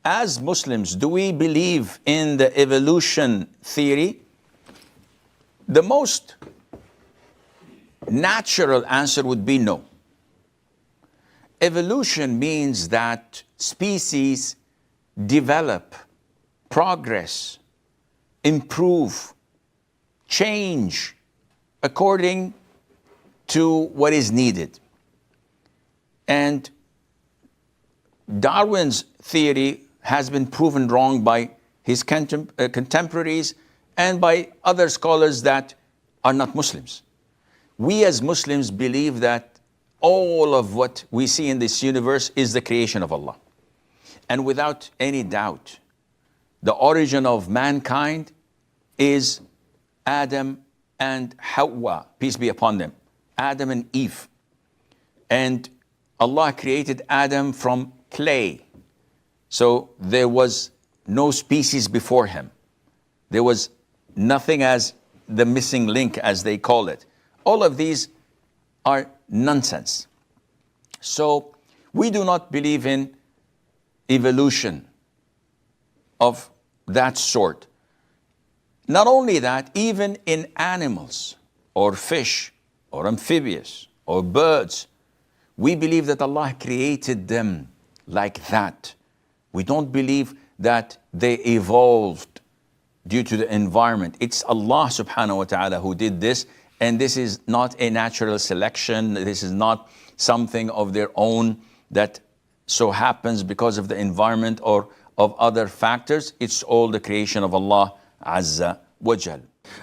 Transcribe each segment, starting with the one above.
as Muslims, do we believe in the evolution theory? The most natural answer would be no. Evolution means that species develop, progress, improve, change according to what is needed. And Darwin's theory has been proven wrong by his contemporaries and by other scholars that are not Muslims. We as Muslims believe that all of what we see in this universe is the creation of Allah. And without any doubt, the origin of mankind is Adam and Hawa, peace be upon them, Adam and Eve. And Allah created Adam from clay. So there was no species before him. There was nothing as the missing link, as they call it. All of these are nonsense. So we do not believe in evolution of that sort. Not only that, even in animals or fish or amphibious or birds, we believe that Allah created them like that. We don't believe that they evolved due to the environment. It's Allah subhanahu wa ta'ala who did this, and this is not a natural selection. This is not something of their own that so happens because of the environment or of other factors. It's all the creation of Allah Azza wa Jal.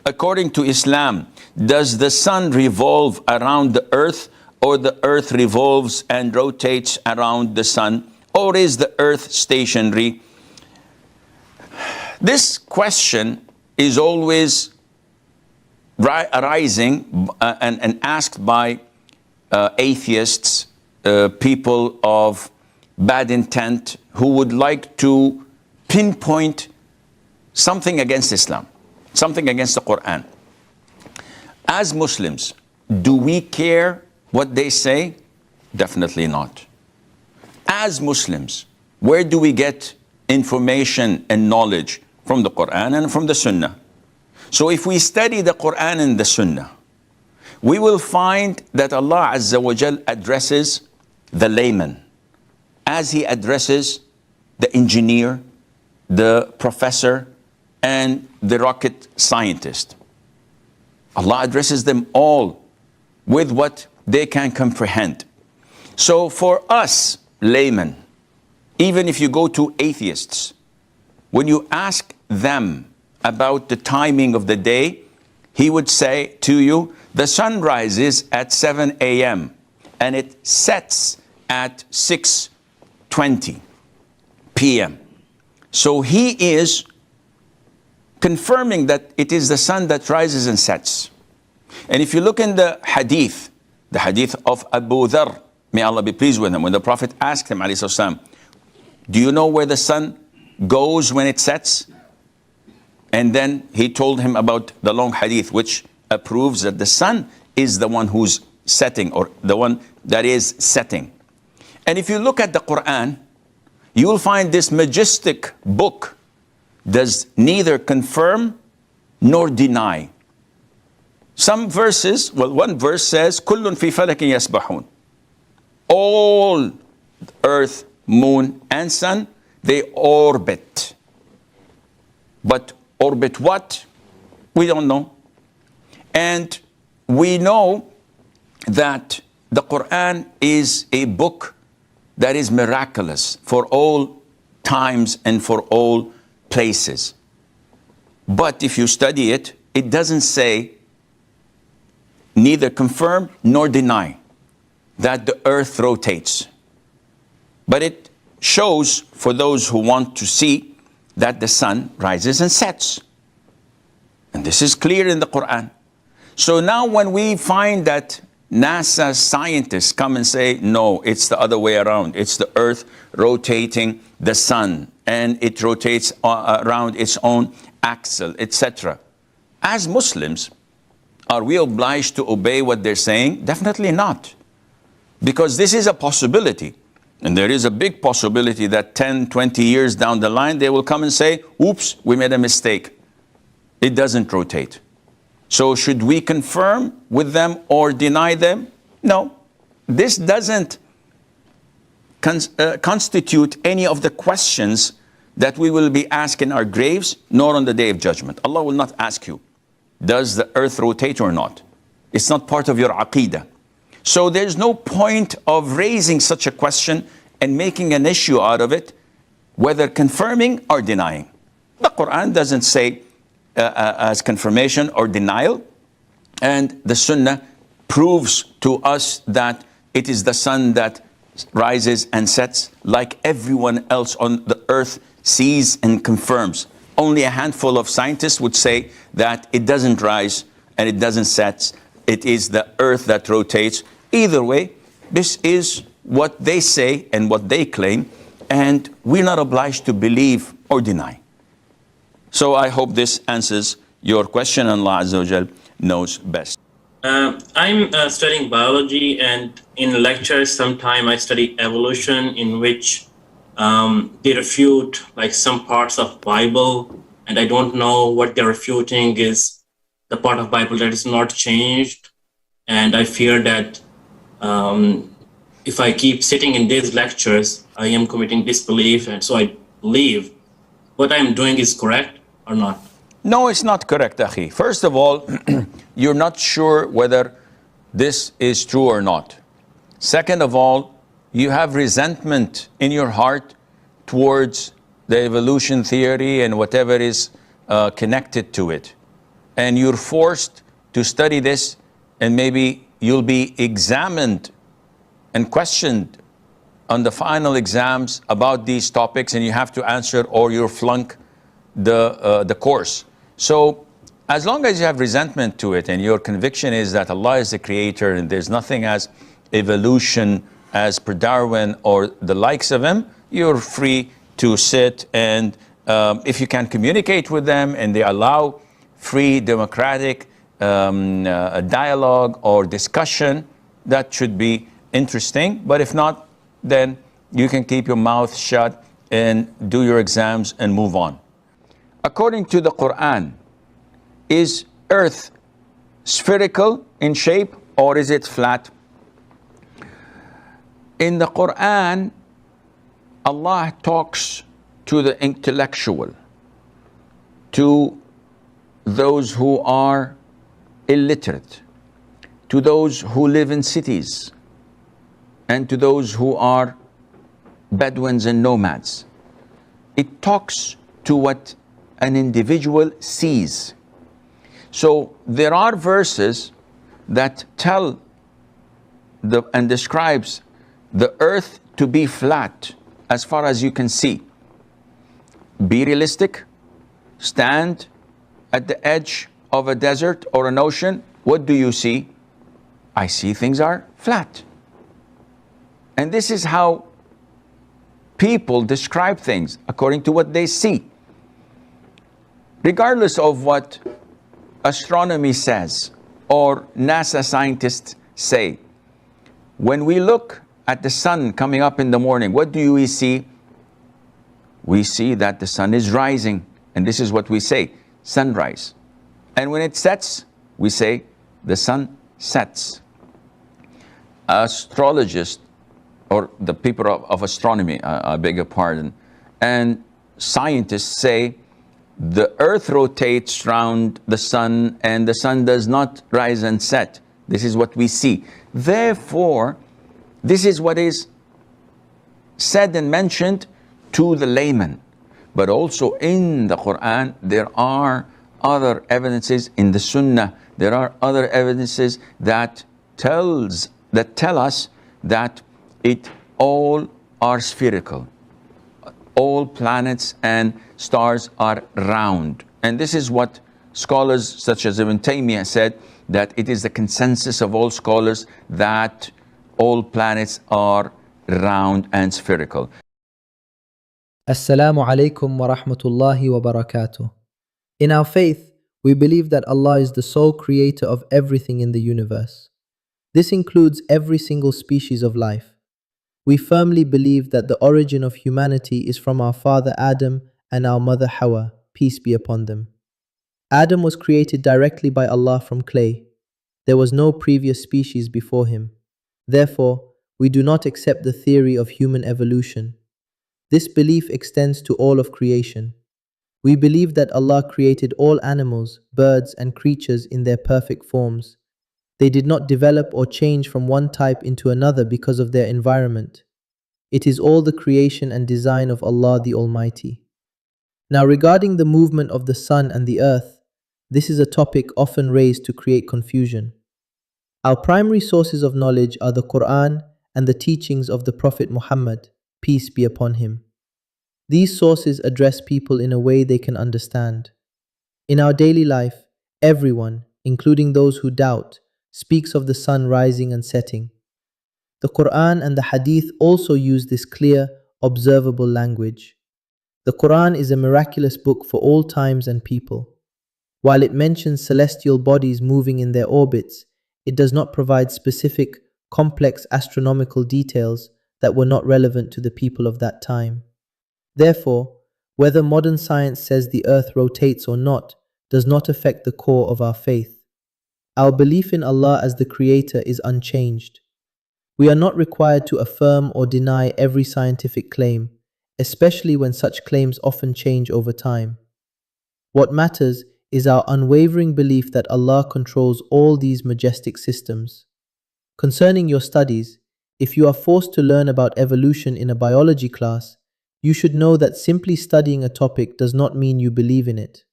According to Islam, does the sun revolve around the earth, or the earth revolves and rotates around the sun, or is the earth stationary? This question is always arising and asked by atheists, people of bad intent who would like to pinpoint something against Islam, something against the Quran. As Muslims, do we care what they say? Definitely not. As Muslims, where do we get information and knowledge? From the Quran and from the Sunnah. So if we study the Quran and the Sunnah, we will find that Allah Azza wa Jal addresses the layman as He addresses the engineer, the professor, and the rocket scientist. Allah addresses them all with what they can comprehend. So for us laymen, even if you go to atheists, when you ask them about the timing of the day, he would say to you, the sun rises at 7 a.m. and it sets at 6:20 p.m. So he is confirming that it is the sun that rises and sets. And if you look in the hadith of Abu Dharr, may Allah be pleased with him, when the Prophet asked him, alayhi salam, do you know where the sun goes when it sets? And then he told him about the long hadith, which proves that the sun is the one who's setting, or the one that is setting. And if you look at the Quran, you will find this majestic book does neither confirm nor deny. Some verses, well, one verse says, Kullun fi falakin yasbahun. All earth, moon, and sun, they orbit. But orbit what? We don't know. And we know that the Quran is a book that is miraculous for all times and for all places. But if you study it, it doesn't say, neither confirm nor deny, that the earth rotates. But it shows, for those who want to see, that the sun rises and sets. And this is clear in the Quran. So now when we find that NASA scientists come and say, no, it's the other way around. It's the earth rotating the sun, and it rotates around its own axle, etc. As Muslims, are we obliged to obey what they're saying? Definitely not. Because this is a possibility. And there is a big possibility that 10, 20 years down the line, they will come and say, oops, we made a mistake. It doesn't rotate. So should we confirm with them or deny them? No. This doesn't constitute any of the questions that we will be asked in our graves, nor on the day of judgment. Allah will not ask you, does the earth rotate or not? It's not part of your aqeedah. So there's no point of raising such a question and making an issue out of it, whether confirming or denying. The Quran doesn't say as confirmation or denial, and the Sunnah proves to us that it is the sun that rises and sets like everyone else on the earth sees and confirms. Only a handful of scientists would say that it doesn't rise and it doesn't set. It is the earth that rotates. Either way, this is what they say and what they claim, and we're not obliged to believe or deny. So I hope this answers your question, and Allah Azza wa Jal knows best. I'm studying biology, and in lectures sometime I study evolution, in which they refute like some parts of Bible, and I don't know what they're refuting is the part of Bible that is not changed. And I fear that if I keep sitting in these lectures, I am committing disbelief, and so I believe what I'm doing is correct or not. No, it's not correct, Akhi. First of all, you're not sure whether this is true or not. Second of all, you have resentment in your heart towards the evolution theory and whatever is connected to it. And you're forced to study this, and maybe you'll be examined and questioned on the final exams about these topics, and you have to answer or you'll flunk the course. So as long as you have resentment to it and your conviction is that Allah is the creator and there's nothing as evolution as per Darwin or the likes of him, you're free to sit, and if you can communicate with them and they allow free democratic dialogue or discussion, that should be interesting. But if not, then you can keep your mouth shut and do your exams and move on. According to the Quran, is earth spherical in shape or is it flat? In the Quran, Allah talks to the intellectual, to those who are illiterate, to those who live in cities, and to those who are Bedouins and nomads. It talks to what an individual sees. So there are verses that tell and describes the earth to be flat as far as you can see. Be realistic. Stand at the edge of a desert or an ocean. What do you see? I see things are flat. And this is how people describe things, according to what they see. Regardless of what astronomy says or NASA scientists say, when we look at the sun coming up in the morning, what do we see? We see that the sun is rising, and this is what we say, sunrise. And when it sets, we say the sun sets. Astrologists, or the people of astronomy, I beg your pardon, and scientists say the earth rotates around the sun and the sun does not rise and set. This is what we see. Therefore, this is what is said and mentioned to the layman. But also in the Quran, there are other evidences. In the Sunnah, there are other evidences that tell us that it all are spherical. All planets and stars are round. And this is what scholars such as Ibn Taymiyyah said, that it is the consensus of all scholars that all planets are round and spherical. Assalamu alaikum wa rahmatullahi wa barakatuh. In our faith, we believe that Allah is the sole creator of everything in the universe. This includes every single species of life. We firmly believe that the origin of humanity is from our father Adam and our mother Hawa, peace be upon them. Adam was created directly by Allah from clay. There was no previous species before him. Therefore, we do not accept the theory of human evolution. This belief extends to all of creation. We believe that Allah created all animals, birds, and creatures in their perfect forms. They did not develop or change from one type into another because of their environment. It is all the creation and design of Allah the Almighty. Now, regarding the movement of the sun and the earth, this is a topic often raised to create confusion. Our primary sources of knowledge are the Quran and the teachings of the Prophet Muhammad, peace be upon him. These sources address people in a way they can understand. In our daily life, everyone, including those who doubt, speaks of the sun rising and setting. The Quran and the Hadith also use this clear, observable language. The Quran is a miraculous book for all times and people. While it mentions celestial bodies moving in their orbits, it does not provide specific, complex astronomical details that were not relevant to the people of that time. Therefore, whether modern science says the earth rotates or not does not affect the core of our faith. Our belief in Allah as the Creator is unchanged. We are not required to affirm or deny every scientific claim, especially when such claims often change over time. What matters is our unwavering belief that Allah controls all these majestic systems. Concerning your studies, if you are forced to learn about evolution in a biology class, you should know that simply studying a topic does not mean you believe in it.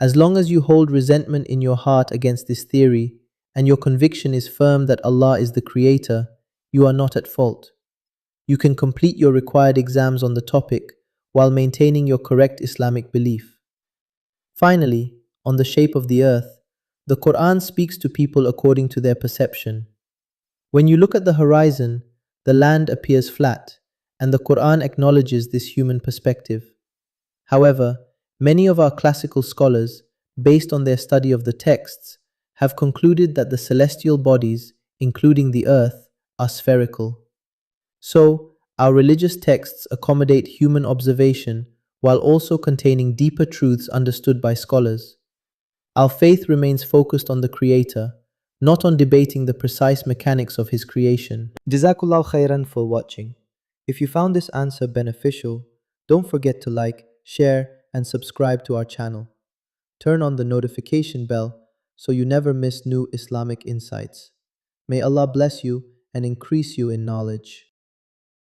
As long as you hold resentment in your heart against this theory, and your conviction is firm that Allah is the Creator, you are not at fault. You can complete your required exams on the topic while maintaining your correct Islamic belief. Finally, on the shape of the earth, the Quran speaks to people according to their perception. When you look at the horizon, the land appears flat, and the Quran acknowledges this human perspective. However, many of our classical scholars, based on their study of the texts, have concluded that the celestial bodies, including the earth, are spherical. So, our religious texts accommodate human observation while also containing deeper truths understood by scholars. Our faith remains focused on the Creator, not on debating the precise mechanics of His creation. Jazakallah khairan for watching. If you found this answer beneficial, don't forget to like, share, and subscribe to our channel. Turn on the notification bell so you never miss new Islamic insights. May Allah bless you and increase you in knowledge.